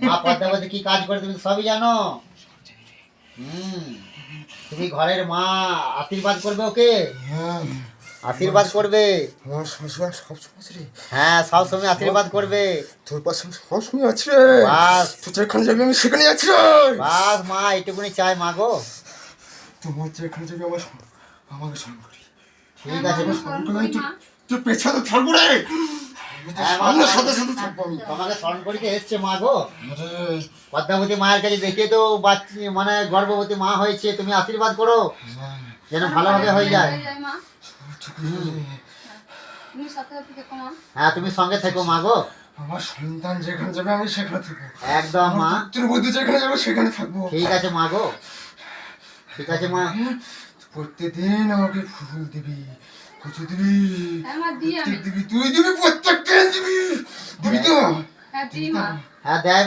মা পদ্মাবতী কি কাজ করে তুমি সবই জানো। তুমি ঘরের মা, আশীর্বাদ করবে ওকে, হ্যাঁ আশীর্বাদ করবে। আমার শ্বশুর সবসময় আছে রে। হ্যাঁ সবসময় আশীর্বাদ করবে। তোর পাশে আমি সবসময় আছি রে। বাস তুই যেখানে যাবি আমি সেখানে আছি রে। বাস মা এইটুকুনি চাই মা গো। তোমার যেখানে যাবি আমার আমাকে স্মরণ করি। ঠিক আছে স্মরণ করে তুই পেছনে থাকবো রে। হ্যাঁ, মা, সামনে সাথে সাথে থাকবো আমি। তোমাকে স্মরণ করিতে এসছে মা গো। আরে পদ্মাবতী মায়ের কাছে দেখে তো বাচ্চা মানে গর্ভবতী মা হয়েছে, তুমি আশীর্বাদ করো যেন ভালোভাবে হয়ে যায়। মা ঠিক আছে। তুমি সাথে সাথে থেকো মা। হ্যাঁ তুমি সঙ্গে থেকো মা গো। আমার সন্তান যেখানে যাবে আমি সেখানে থাকবো। একদম মা। তোর বুদ্ধি যেখানে যাবে সেখানে থাকবো। ঠিক আছে মা গো, ঠিক আছে মা। প্রত্যেকদিন আমাকে ফুল দিবি, কচু দিবি, হ্যাঁ মা দিই আমি। দিবি, তুই দিবি, প্রত্যেক দিন দিবি, দিবি তো? হ্যাঁ দিই মা। হ্যাঁ দেয়।